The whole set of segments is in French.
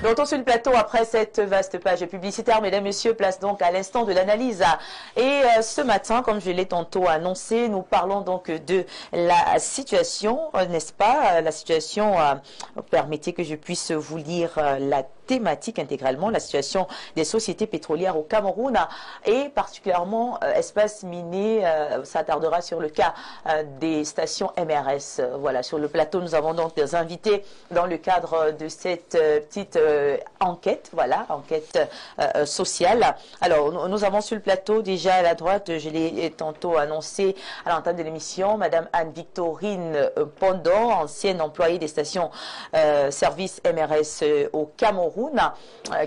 De retour sur le plateau après cette vaste page publicitaire, mesdames, messieurs, place donc à l'instant de l'analyse. Et ce matin, comme je l'ai tantôt annoncé, nous parlons donc de la situation, n'est-ce pas? La situation, permettez que je puisse vous lire la thématique intégralement, la situation des sociétés pétrolières au Cameroun et particulièrement espace minier, s'attardera sur le cas des stations MRS. Voilà, sur le plateau, nous avons donc des invités dans le cadre de cette petite enquête, voilà, enquête sociale. Alors, nous avons sur le plateau déjà à la droite, je l'ai tantôt annoncé à l'entame de l'émission, Madame Anne-Victorine Pondon, ancienne employée des stations service MRS au Cameroun,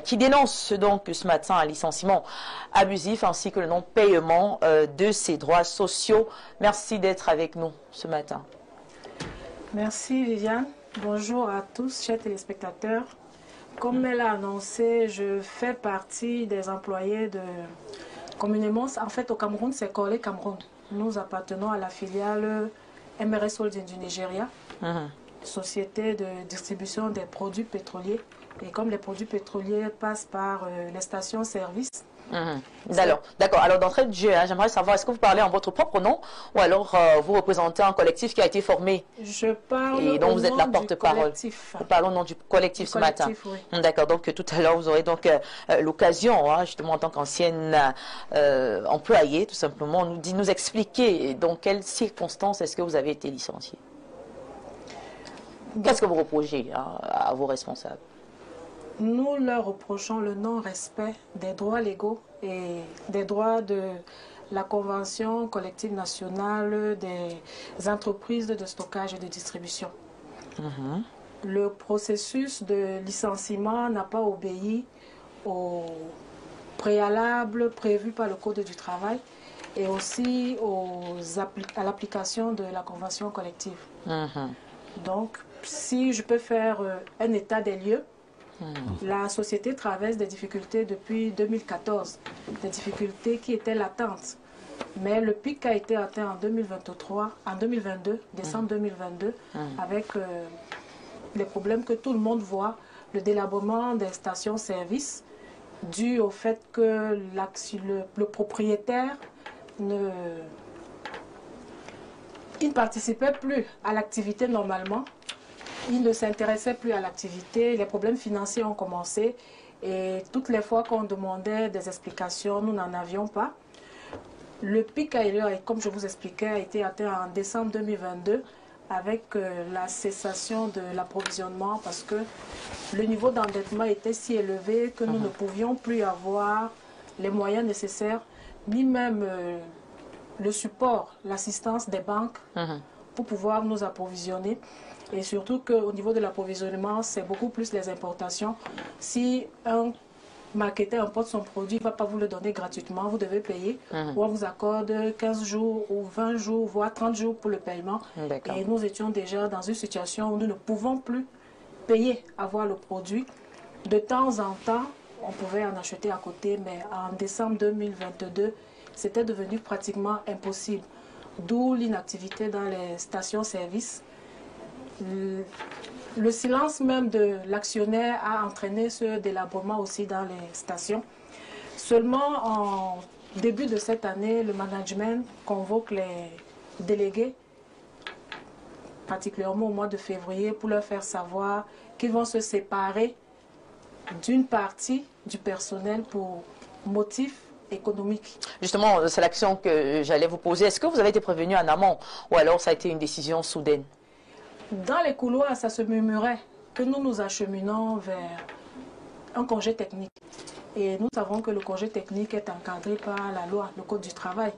qui dénonce donc ce matin un licenciement abusif ainsi que le non-paiement de ses droits sociaux. Merci d'être avec nous ce matin. Merci Viviane. Bonjour à tous, chers téléspectateurs. Comme elle a annoncé, je fais partie des employés de communément, en fait au Cameroun, c'est Corley Cameroun. Nous appartenons à la filiale MRS Holding du Nigeria, société de distribution des produits pétroliers. Et comme les produits pétroliers passent par les stations-service. D'accord. Alors d'entrée de jeu, j'aimerais savoir, est-ce que vous parlez en votre propre nom ou alors vous représentez un collectif qui a été formé? Je parle et donc vous êtes la porte-parole. Nous parlons au nom du collectif ce matin. Oui. D'accord, donc tout à l'heure vous aurez donc l'occasion, justement en tant qu'ancienne employée, tout simplement, nous expliquer dans quelles circonstances est-ce que vous avez été licencié. Qu'est-ce que vous reprochez à vos responsables? Nous leur reprochons le non-respect des droits légaux et des droits de la Convention collective nationale des entreprises de stockage et de distribution. Le processus de licenciement n'a pas obéi au préalable prévu par le Code du travail et aussi à l'application de la Convention collective. Donc, si je peux faire un état des lieux, la société traverse des difficultés depuis 2014, des difficultés qui étaient latentes. Mais le pic a été atteint en 2022, décembre 2022, avec les problèmes que tout le monde voit, le délabrement des stations-service, dû au fait que le propriétaire ne participait plus à l'activité normalement. Il ne s'intéressait plus à l'activité, les problèmes financiers ont commencé et toutes les fois qu'on demandait des explications, nous n'en avions pas. Le pic comme je vous expliquais, a été atteint en décembre 2022 avec la cessation de l'approvisionnement parce que le niveau d'endettement était si élevé que nous ne pouvions plus avoir les moyens nécessaires, ni même le support, l'assistance des banques pour pouvoir nous approvisionner. Et surtout qu'au niveau de l'approvisionnement, c'est beaucoup plus les importations. Si un marketeur importe son produit, il ne va pas vous le donner gratuitement, vous devez payer. Ou on vous accorde 15 jours ou 20 jours, voire 30 jours pour le paiement. Et nous étions déjà dans une situation où nous ne pouvons plus payer, avoir le produit. De temps en temps, on pouvait en acheter à côté, mais en décembre 2022, c'était devenu pratiquement impossible. D'où l'inactivité dans les stations-service. Le silence même de l'actionnaire a entraîné ce délabrement aussi dans les stations. Seulement en début de cette année, le management convoque les délégués, particulièrement au mois de février, pour leur faire savoir qu'ils vont se séparer d'une partie du personnel pour motif économique. Justement, c'est l'action que j'allais vous poser. Est-ce que vous avez été prévenu en amont ou alors ça a été une décision soudaine? Dans les couloirs, ça se murmurait que nous nous acheminons vers un congé technique. Et nous savons que le congé technique est encadré par la loi, le Code du travail.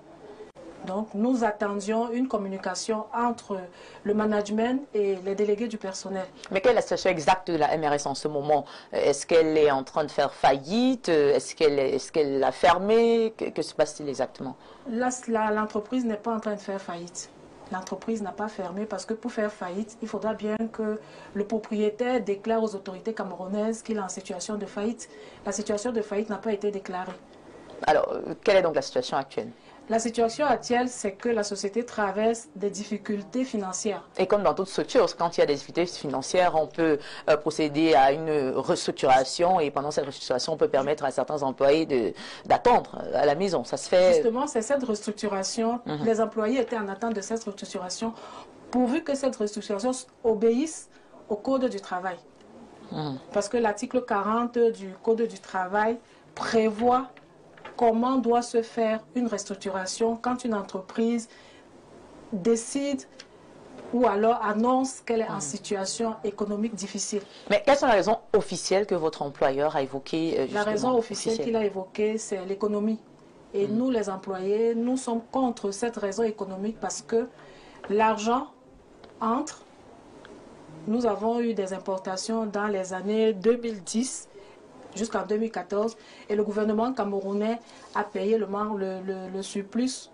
Donc nous attendions une communication entre le management et les délégués du personnel. Mais quelle est la situation exacte de la MRS en ce moment? Est-ce qu'elle est en train de faire faillite? Est-ce qu'elle a fermé? Que se passe-t-il exactement? L'entreprise n'est pas en train de faire faillite. L'entreprise n'a pas fermé parce que pour faire faillite, il faudra bien que le propriétaire déclare aux autorités camerounaises qu'il est en situation de faillite. La situation de faillite n'a pas été déclarée. Alors, quelle est donc la situation actuelle? La situation actuelle, c'est que la société traverse des difficultés financières. Et comme dans toute structure, quand il y a des difficultés financières, on peut procéder à une restructuration et pendant cette restructuration, on peut permettre à certains employés d'attendre à la maison. Ça se fait... Justement, c'est cette restructuration. Les employés étaient en attente de cette restructuration pourvu que cette restructuration obéisse au Code du travail. Parce que l'article 40 du Code du travail prévoit comment doit se faire une restructuration quand une entreprise décide ou alors annonce qu'elle est en situation économique difficile. Mais quelles sont les raisons officielles que votre employeur a évoquées? La raison officielle qu'il a évoquée, c'est l'économie. Et nous, les employés, nous sommes contre cette raison économique parce que l'argent entre. Nous avons eu des importations dans les années 2010 jusqu'en 2014 et le gouvernement camerounais a payé le surplus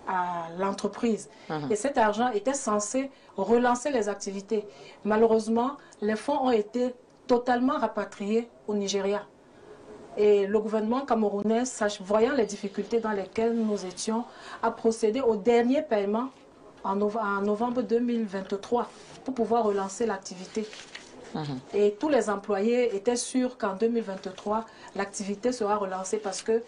à l'entreprise. Et cet argent était censé relancer les activités. Malheureusement, les fonds ont été totalement rapatriés au Nigeria. Et le gouvernement camerounais, voyant les difficultés dans lesquelles nous étions, a procédé au dernier paiement en novembre 2023 pour pouvoir relancer l'activité. Et tous les employés étaient sûrs qu'en 2023, l'activité sera relancée parce que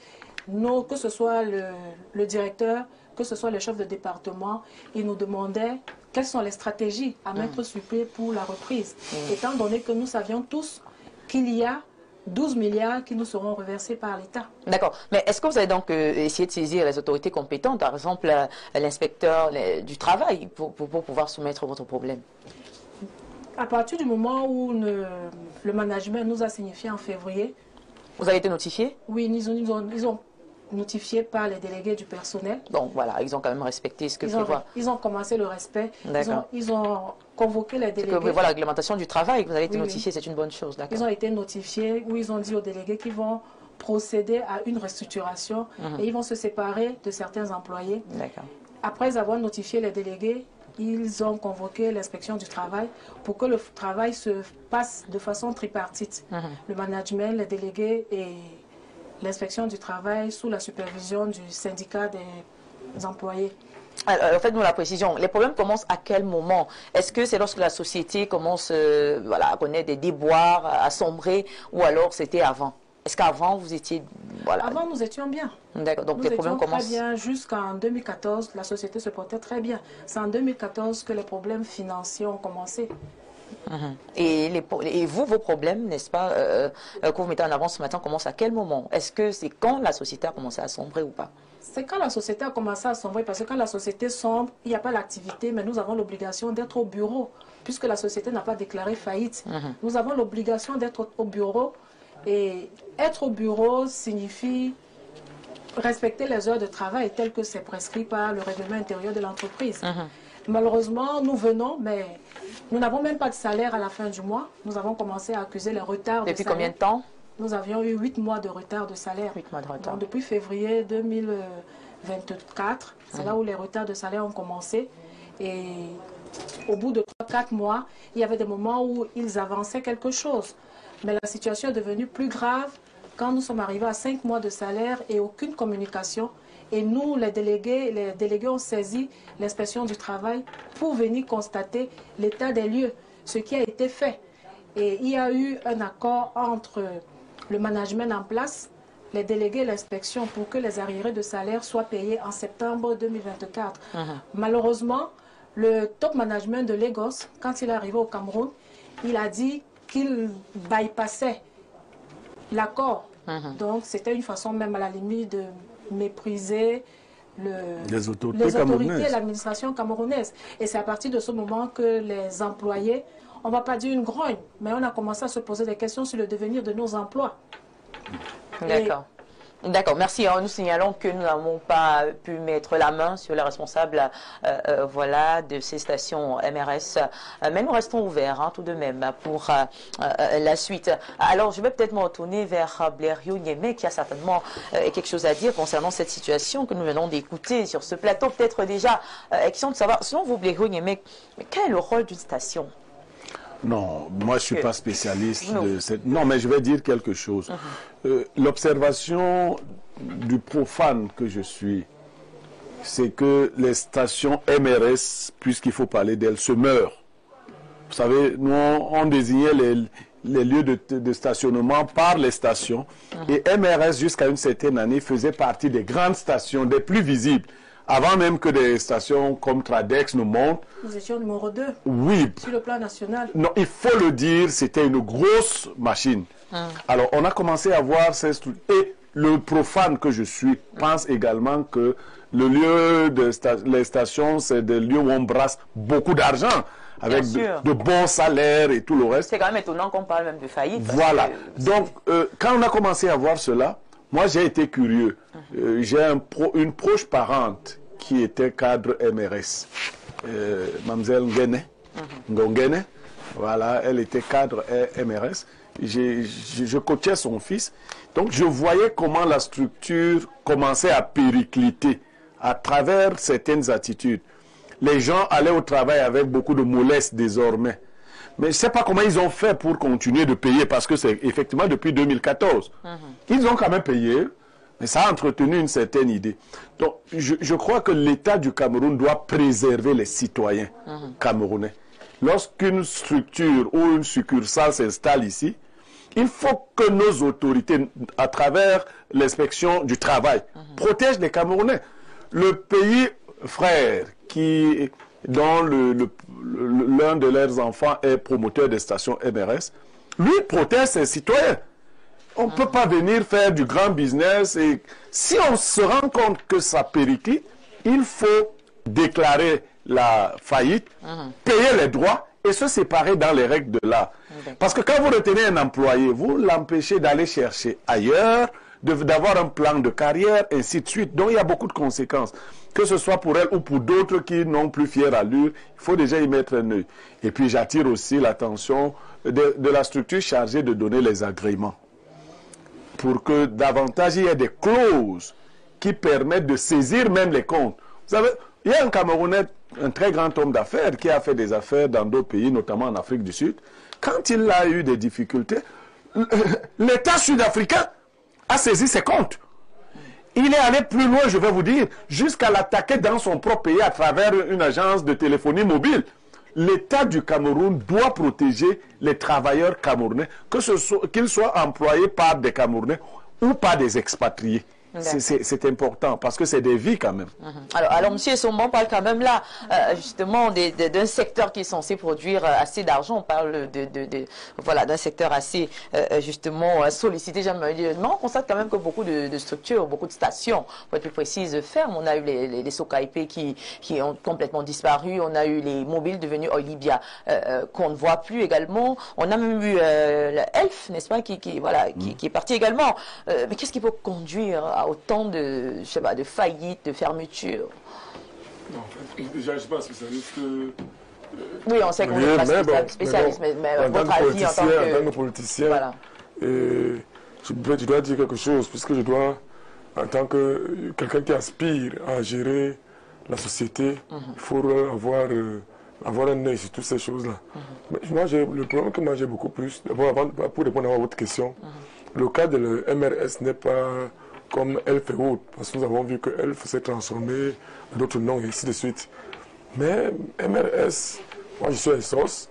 que ce soit le directeur, que ce soit le chef de département, ils nous demandaient quelles sont les stratégies à mettre sur pied pour la reprise. Étant donné que nous savions tous qu'il y a 12 milliards qui nous seront reversés par l'État. D'accord. Mais est-ce que vous avez donc essayé de saisir les autorités compétentes, par exemple l'inspecteur du travail, pour pouvoir soumettre votre problème? À partir du moment où le management nous a signifié en février... Vous avez été notifié? Oui, ils ont notifié par les délégués du personnel. Donc voilà, ils ont quand même respecté ce que prévoit. Ils ont commencé le respect. Ils ont convoqué les délégués. Ce que prévoit la réglementation du travail, vous avez été notifié, c'est une bonne chose. Ils ont été notifiés, où ils ont dit aux délégués qu'ils vont procéder à une restructuration et ils vont se séparer de certains employés. Après avoir notifié les délégués, ils ont convoqué l'inspection du travail pour que le travail se passe de façon tripartite. Le management, les délégués et l'inspection du travail sous la supervision du syndicat des employés. Alors, faites-nous la précision. Les problèmes commencent à quel moment? Est-ce que c'est lorsque la société commence à connaître des déboires, à sombrer, ou alors c'était avant? Est-ce qu'avant, vous étiez... Avant, nous étions bien. D'accord. Donc, les problèmes commencent... très bien. Jusqu'en 2014, la société se portait très bien. C'est en 2014 que les problèmes financiers ont commencé. Et vous, vos problèmes, n'est-ce pas, que vous mettez en avant ce matin, commencent à quel moment? Est-ce que c'est quand la société a commencé à sombrer ou pas? C'est quand la société a commencé à sombrer, parce que quand la société sombre, il n'y a pas l'activité, mais nous avons l'obligation d'être au bureau, puisque la société n'a pas déclaré faillite. Nous avons l'obligation d'être au bureau, et être au bureau signifie respecter les heures de travail telles que c'est prescrit par le règlement intérieur de l'entreprise. Malheureusement, nous venons, mais nous n'avons même pas de salaire à la fin du mois. Nous avons commencé à accuser les retards de salaire. Depuis combien de temps? Nous avions eu 8 mois de retard de salaire. 8 mois de retard. Donc, depuis février 2024, c'est là où les retards de salaire ont commencé. Et au bout de 4 mois, il y avait des moments où ils avançaient quelque chose. Mais la situation est devenue plus grave quand nous sommes arrivés à 5 mois de salaire et aucune communication. Et nous, les délégués ont saisi l'inspection du travail pour venir constater l'état des lieux, ce qui a été fait. Et il y a eu un accord entre le management en place, les délégués et l'inspection pour que les arriérés de salaire soient payés en septembre 2024. Malheureusement, le top management de Lagos, quand il est arrivé au Cameroun, il a dit qu'il bypassait l'accord. Donc, c'était une façon même à la limite de mépriser les autorités et l'administration camerounaise. Et c'est à partir de ce moment que les employés, on ne va pas dire une grogne, mais on a commencé à se poser des questions sur le devenir de nos emplois. D'accord. D'accord, merci. Nous signalons que nous n'avons pas pu mettre la main sur les responsables de ces stations MRS, mais nous restons ouverts tout de même pour la suite. Alors, je vais peut-être me retourner vers Blériot Niémé qui a certainement quelque chose à dire concernant cette situation que nous venons d'écouter sur ce plateau. Peut-être déjà, question de savoir, selon vous, Blériot Niémé, quel est le rôle d'une station? Non, moi je ne suis pas spécialiste de cette... Non, mais je vais dire quelque chose. L'observation du profane que je suis c'est que les stations MRS, puisqu'il faut parler d'elles, se meurent. Vous savez, nous, on désignait les lieux de stationnement par les stations. Et MRS, jusqu'à une certaine année, faisait partie des grandes stations, des plus visibles. Avant même que des stations comme Tradex nous montrent. Nous étions numéro 2. Oui. Sur le plan national. Non, il faut le dire, c'était une grosse machine. Alors, on a commencé à voir ces structures. Et le profane que je suis pense également que le lieu les stations, c'est des lieux où on brasse beaucoup d'argent, avec de bons salaires et tout le reste. C'est quand même étonnant qu'on parle même de faillite. Voilà. Donc, quand on a commencé à voir cela, moi j'ai été curieux. J'ai une proche parente qui était cadre MRS, Mademoiselle Ngongene. Voilà, elle était cadre MRS. Je coachais son fils. Donc, je voyais comment la structure commençait à péricliter à travers certaines attitudes. Les gens allaient au travail avec beaucoup de mollesse désormais. Mais je ne sais pas comment ils ont fait pour continuer de payer, parce que c'est effectivement depuis 2014. Ils ont quand même payé, mais ça a entretenu une certaine idée. Donc, je crois que l'État du Cameroun doit préserver les citoyens camerounais. Lorsqu'une structure ou une succursale s'installe ici, il faut que nos autorités, à travers l'inspection du travail, protègent les Camerounais. Le pays frère dont l'un de leurs enfants est promoteur des stations MRS, lui protège ses citoyens. On ne peut pas venir faire du grand business. Et si on se rend compte que ça périclite, il faut déclarer la faillite, payer les droits et se séparer dans les règles de l'art. Parce que quand vous retenez un employé, vous l'empêchez d'aller chercher ailleurs, d'avoir un plan de carrière, ainsi de suite. Donc il y a beaucoup de conséquences. Que ce soit pour elle ou pour d'autres qui n'ont plus fière allure, il faut déjà y mettre un œil. Et puis j'attire aussi l'attention de la structure chargée de donner les agréments. Pour que davantage il y ait des clauses qui permettent de saisir même les comptes. Vous savez, il y a un Camerounais, un très grand homme d'affaires, qui a fait des affaires dans d'autres pays, notamment en Afrique du Sud. Quand il a eu des difficultés, l'État sud-africain a saisi ses comptes. Il est allé plus loin, je vais vous dire, jusqu'à l'attaquer dans son propre pays à travers une agence de téléphonie mobile. L'État du Cameroun doit protéger les travailleurs camerounais, qu'ils soient employés par des Camerounais ou par des expatriés. C'est important parce que c'est des vies quand même. Alors M. Somban parle quand même là justement d'un secteur qui est censé produire assez d'argent. On parle voilà, d'un secteur assez justement sollicité. On constate quand même que beaucoup de structures, beaucoup de stations, pour être plus précise, ferment. On a eu les Sokaipé qui ont complètement disparu. On a eu les mobiles devenus Oilibia qu'on ne voit plus également. On a même eu Elf, n'est-ce pas, qui est parti également. Mais qu'est-ce qui peut conduire à autant de faillites, de fermetures? Non, déjà, je ne suis pas spécialiste. Oui, on sait qu'on n'est pas spécialiste, mais votre avis en tant que politicien, voilà. Je dois dire quelque chose, puisque je dois, en tant que quelqu'un qui aspire à gérer la société, il faut avoir un œil sur toutes ces choses-là. Moi, le problème que moi j'ai beaucoup plus, pour répondre à votre question, le cas de le MRS n'est pas comme Elf et autres, parce que nous avons vu que Elf s'est transformé en d'autres noms et ainsi de suite. Mais MRS, moi je suis à Essos,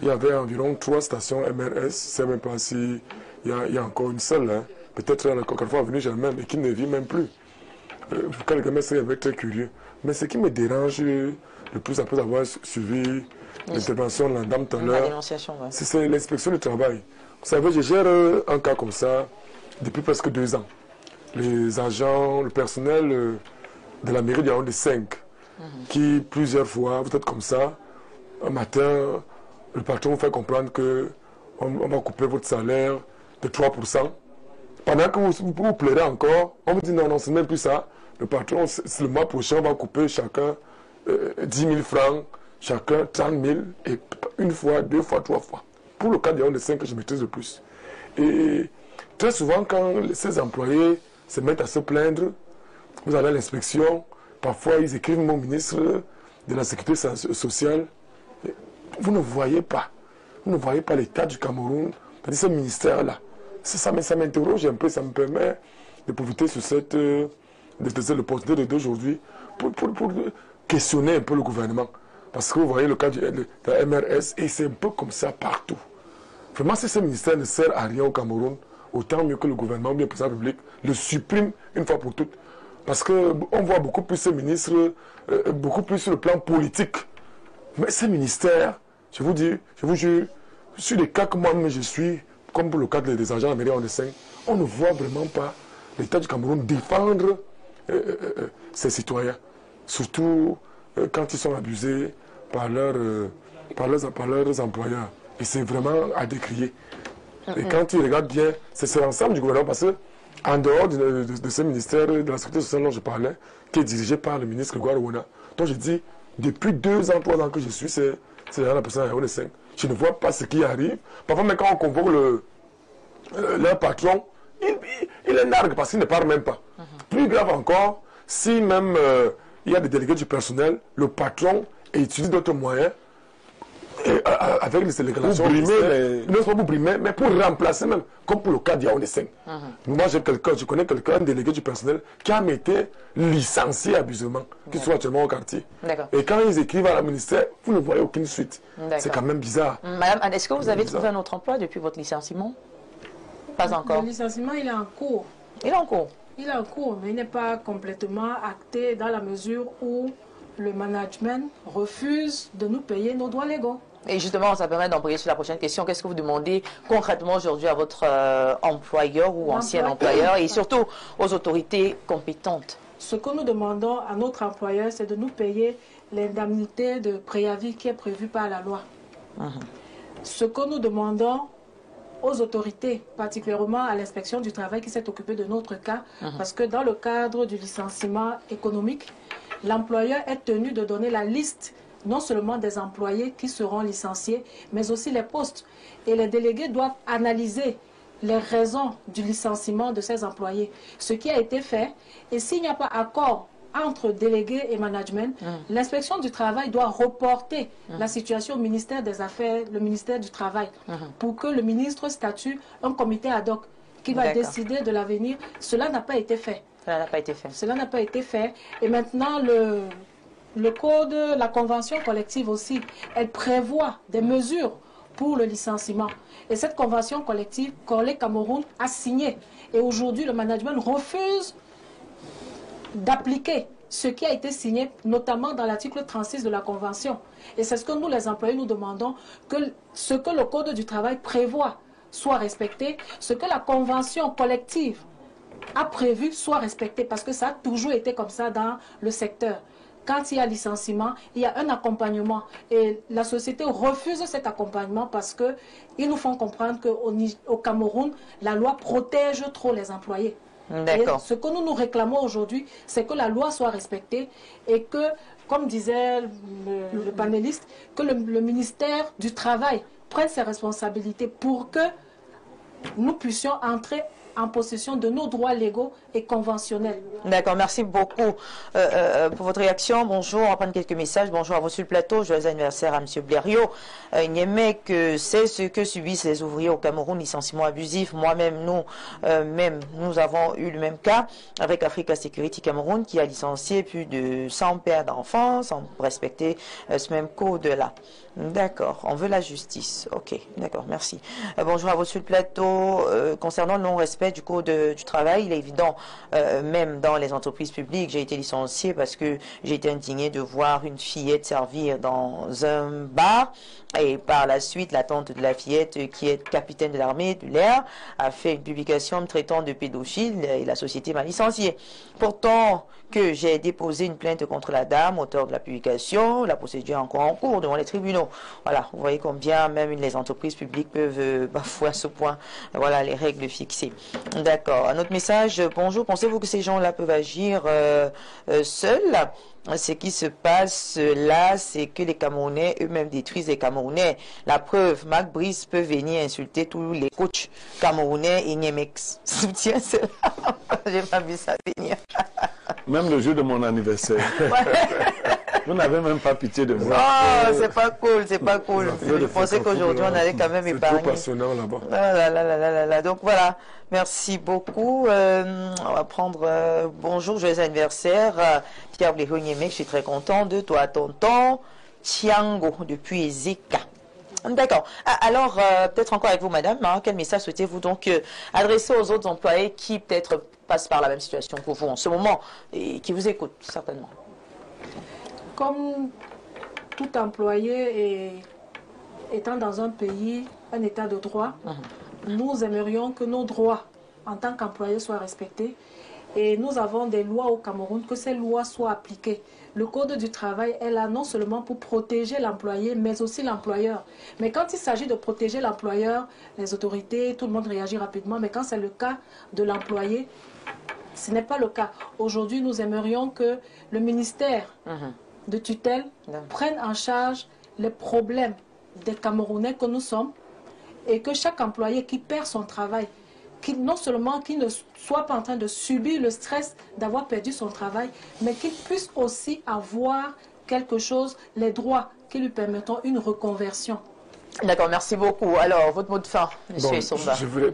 il y avait environ 3 stations MRS, je ne sais même pas s'il y a encore une seule, hein. Peut-être quelquefois avenue Germain, mais qui ne vit même plus. Quelqu'un serait très curieux. Mais ce qui me dérange le plus après avoir suivi l'intervention de la dame tout à l'heure, c'est l'inspection du travail. Vous savez, je gère un cas comme ça depuis presque 2 ans. Les agents, le personnel de la mairie de Yaoundé 5, qui plusieurs fois, vous êtes comme ça, un matin, le patron vous fait comprendre qu'on va couper votre salaire de 3%. Pendant que vous pleurez encore, on vous dit non, c'est même plus ça. Le patron, le mois prochain, va couper chacun 10 000 francs, chacun 30 000, et une fois, 2 fois, 3 fois. Pour le cas de Yaoundé 5, je maîtrise le plus. Et très souvent, quand ces employés se mettent à se plaindre, vous allez à l'inspection, parfois ils écrivent mon ministre de la Sécurité sociale. Vous ne voyez pas l'état du Cameroun, c'est-à-dire ce ministère-là. Ça m'interroge un peu, ça me permet de profiter sur cette l'opportunité d'aujourd'hui questionner un peu le gouvernement. Parce que vous voyez le cas de la MRS, et c'est un peu comme ça partout. Vraiment, si ce ministère ne sert à rien au Cameroun, autant mieux que le gouvernement, bien le président de la République, le supprime une fois pour toutes. Parce qu'on voit beaucoup plus ce ministre, beaucoup plus sur le plan politique. Mais ces ministères, je vous jure, sur les cas que moi-même je suis, comme pour le cas des agents de la mairie en dessin, on ne voit vraiment pas l'État du Cameroun défendre ses citoyens. Surtout quand ils sont abusés par leurs employeurs. Et c'est vraiment à décrier. Et quand tu regardes bien, c'est l'ensemble du gouvernement, parce que en dehors de ce ministère de la Sécurité sociale dont je parlais, qui est dirigé par le ministre Grégoire Ouona, dont je dis, depuis 2 ans, 3 ans que je suis, c'est la personne à Yaoundé 5. Je ne vois pas ce qui arrive. Parfois, même quand on convoque leur patron, il est nargue parce qu'il ne parle même pas. Plus grave encore, si même il y a des délégués du personnel, le patron utilise d'autres moyens avec les déclarations. Non pas pour brimer, mais pour remplacer même, comme pour le cas d'Yaoundé 5. Moi, je connais quelqu'un, un délégué du personnel, qui a été licencié abusivement, qui soit actuellement au quartier. Et quand ils écrivent à la ministère, vous ne voyez aucune suite. C'est quand même bizarre. Madame Anne, est-ce que vous avez trouvé un autre emploi depuis votre licenciement? Pas encore. Le licenciement, il est en cours. Il est en cours. Il est en cours, mais il n'est pas complètement acté dans la mesure où le management refuse de nous payer nos droits légaux. Et justement, ça permet d'embrayer sur la prochaine question. Qu'est-ce que vous demandez concrètement aujourd'hui à votre employeur ou ancien employeur et surtout aux autorités compétentes? Ce que nous demandons à notre employeur, c'est de nous payer l'indemnité de préavis qui est prévue par la loi. Ce que nous demandons aux autorités, particulièrement à l'inspection du travail qui s'est occupée de notre cas, parce que dans le cadre du licenciement économique, l'employeur est tenu de donner la liste non seulement des employés qui seront licenciés, mais aussi les postes. Et les délégués doivent analyser les raisons du licenciement de ces employés. Ce qui a été fait, et s'il n'y a pas accord entre délégués et management, l'inspection du travail doit reporter la situation au ministère des Affaires, le ministère du Travail, pour que le ministre statue un comité ad hoc qui va décider de l'avenir. Cela n'a pas été fait. Cela n'a pas été fait. Cela n'a pas été fait. Et maintenant, le code, la convention collective aussi, elle prévoit des mesures pour le licenciement. Et cette convention collective, Corley Cameroun a signé. Et aujourd'hui, le management refuse d'appliquer ce qui a été signé, notamment dans l'article 36 de la Convention. Et c'est ce que nous, les employés, nous demandons, que ce que le Code du travail prévoit soit respecté, ce que la Convention collective a prévu soit respecté, parce que ça a toujours été comme ça dans le secteur. Quand il y a licenciement, il y a un accompagnement. Et la société refuse cet accompagnement parce qu'ils nous font comprendre qu'au Cameroun, la loi protège trop les employés. Et ce que nous réclamons aujourd'hui, c'est que la loi soit respectée et que, comme disait le panéliste, que le ministère du Travail prenne ses responsabilités pour que nous puissions entrer en possession de nos droits légaux et conventionnels. D'accord, merci beaucoup pour votre réaction. Bonjour, on va prendre quelques messages. Bonjour à vous sur le plateau. Joyeux anniversaire à M. Blériot. Que c'est ce que subissent les ouvriers au Cameroun, licenciement abusif. Moi-même, nous avons eu le même cas avec Africa Security Cameroun qui a licencié plus de 100 pères d'enfants sans respecter ce même code-là. D'accord, on veut la justice. Ok, d'accord, merci. Bonjour à vous sur le plateau. Concernant le non-respect du code du travail, il est évident, même dans les entreprises publiques, j'ai été licenciée parce que j'ai été indignée de voir une fillette servir dans un bar. Et par la suite, la tante de la fillette, qui est capitaine de l'armée de l'air, a fait une publication me traitant de pédophile et la société m'a licenciée. Pourtant, que j'ai déposé une plainte contre la dame, auteur de la publication, la procédure est encore en cours devant les tribunaux. Voilà, vous voyez combien même les entreprises publiques peuvent bafouer à ce point, voilà, les règles fixées. D'accord, un autre message, bonjour, pensez-vous que ces gens-là peuvent agir seuls? Ce qui se passe là, c'est que les Camerounais eux-mêmes détruisent les Camerounais. La preuve, Marc Brice peut venir insulter tous les coachs camerounais et Niemex soutient cela. J'ai pas vu ça venir. Même le jour de mon anniversaire. Vous n'avez même pas pitié de moi. Oh, c'est pas cool, c'est pas cool. Je pensais qu'aujourd'hui, on allait quand même épargner. C'est trop passionnant là-bas. Ah là là. Donc voilà, merci beaucoup. On va prendre bonjour, joyeux anniversaire. Pierre Bléronier, je suis très content de toi, tonton Tiango, depuis Ezeka. D'accord. Alors, peut-être encore avec vous, madame, hein, quel message souhaitez-vous donc adresser aux autres employés qui peut-être passent par la même situation que vous en ce moment et qui vous écoutent, certainement? Comme tout employé étant dans un pays, un état de droit, nous aimerions que nos droits en tant qu'employés soient respectés. Et nous avons des lois au Cameroun, que ces lois soient appliquées. Le Code du travail est là non seulement pour protéger l'employé, mais aussi l'employeur. Mais quand il s'agit de protéger l'employeur, les autorités, tout le monde réagit rapidement. Mais quand c'est le cas de l'employé, ce n'est pas le cas. Aujourd'hui, nous aimerions que le ministère de tutelle prenne en charge les problèmes des Camerounais que nous sommes et que chaque employé qui perd son travail, non seulement qu'il ne soit pas en train de subir le stress d'avoir perdu son travail, mais qu'il puisse aussi avoir quelque chose, les droits qui lui permettront une reconversion. D'accord, merci beaucoup. Alors, votre mot de fin, M. Somba. Je voulais,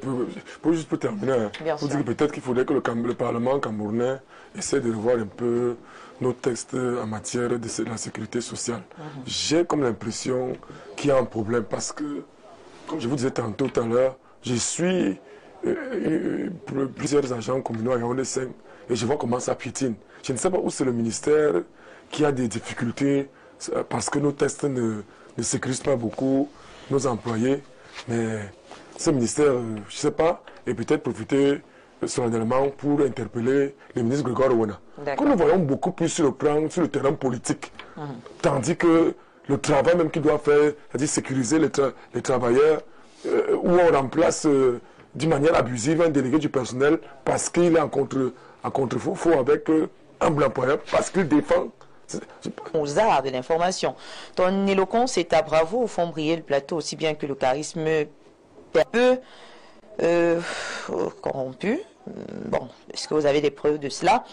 juste pour terminer, pour dire peut-être qu'il faudrait que le Parlement camerounais essaie de revoir un peu nos textes en matière de la sécurité sociale. J'ai comme l'impression qu'il y a un problème parce que, comme je vous disais tantôt tout à l'heure, je suis plusieurs agents communaux à Yaoundé 5 et je vois comment ça piétine. Je ne sais pas où c'est le ministère qui a des difficultés parce que nos tests ne sécurisent pas beaucoup nos employés, mais ce ministère, je ne sais pas, et peut-être profiter solennellement pour interpeller le ministre Grégoire Ouena. Que nous voyons beaucoup plus sur le terrain politique, tandis que le travail même qu'il doit faire, c'est-à-dire sécuriser les travailleurs, où on remplace d'une manière abusive un délégué du personnel parce qu'il est en contre-faux avec un employeur, parce qu'il défend aux arts de l'information. Ton éloquence est à bravo, font briller le plateau aussi bien que le charisme peu corrompu. Bon, est-ce que vous avez des preuves de cela?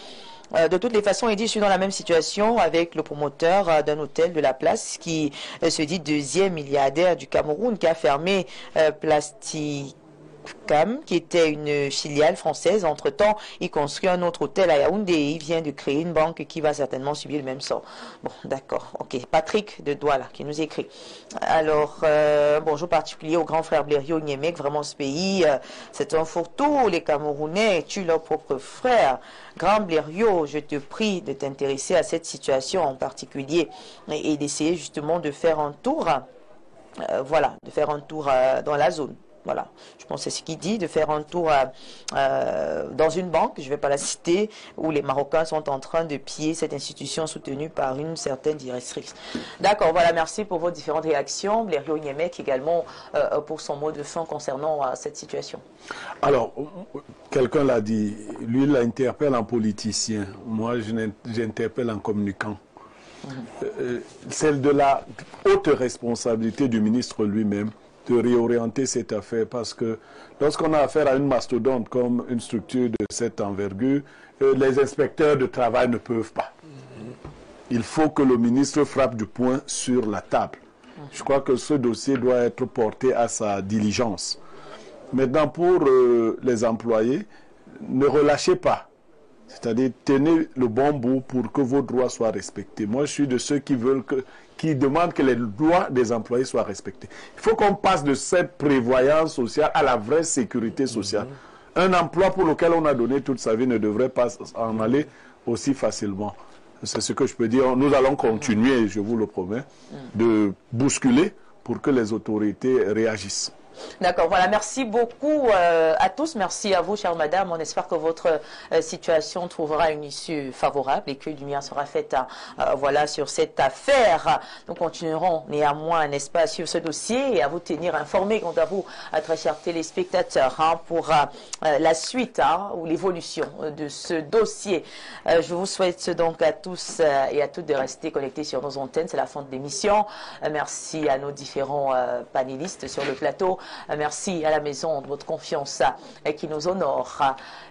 De toutes les façons, il dit, je suis dans la même situation avec le promoteur d'un hôtel de la place qui se dit deuxième milliardaire du Cameroun, qui a fermé Plasticam, qui était une filiale française. Entre-temps, il construit un autre hôtel à Yaoundé et il vient de créer une banque qui va certainement subir le même sort. Bon, d'accord. Ok. Patrick de Douala qui nous écrit. Alors, bonjour particulier au grand frère Blériot Niemek. Vraiment, ce pays, c'est un fourre-tout. Les Camerounais tuent leurs propres frères. Grand Blériot, je te prie de t'intéresser à cette situation en particulier et d'essayer justement de faire un tour, de faire un tour dans la zone. Voilà, je pense que c'est ce qu'il dit, de faire un tour dans une banque, je ne vais pas la citer, où les Marocains sont en train de piller cette institution soutenue par une certaine directrice. D'accord, voilà, merci pour vos différentes réactions. Blériot Niemek également pour son mot de fin concernant cette situation. Alors, quelqu'un l'a dit, lui il l'interpelle en politicien, moi j'interpelle en communicant. Celle de la haute responsabilité du ministre lui-même de réorienter cette affaire, parce que lorsqu'on a affaire à une mastodonte comme une structure de cette envergure, les inspecteurs de travail ne peuvent pas. Il faut que le ministre frappe du poing sur la table. Je crois que ce dossier doit être porté à sa diligence. Maintenant, pour les employés, ne relâchez pas. C'est-à-dire, tenez le bon bout pour que vos droits soient respectés. Moi, je suis de ceux qui demandent que les droits des employés soient respectés. Il faut qu'on passe de cette prévoyance sociale à la vraie sécurité sociale. Un emploi pour lequel on a donné toute sa vie ne devrait pas en aller aussi facilement. C'est ce que je peux dire. Nous allons continuer, je vous le promets, de bousculer pour que les autorités réagissent. D'accord, voilà, merci beaucoup à tous, merci à vous, chère madame. On espère que votre situation trouvera une issue favorable et que lumière sera faite voilà, sur cette affaire. Nous continuerons néanmoins, n'est-ce pas, sur ce dossier et à vous tenir informés, quant à vous, très chers téléspectateurs, pour la suite ou l'évolution de ce dossier. Je vous souhaite donc à tous et à toutes de rester connectés sur nos antennes. C'est la fin de l'émission. Merci à nos différents panélistes sur le plateau. Merci à la maison de votre confiance et qui nous honore.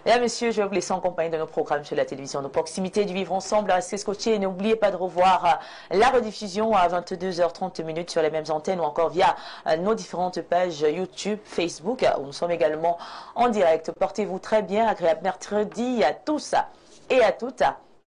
Mesdames, Messieurs, je vais vous laisser en compagnie de nos programmes sur la télévision de proximité du Vivre Ensemble. Restez scotchés et n'oubliez pas de revoir la rediffusion à 22h30 sur les mêmes antennes ou encore via nos différentes pages YouTube, Facebook, où nous sommes également en direct. Portez-vous très bien, agréable mercredi à tous et à toutes.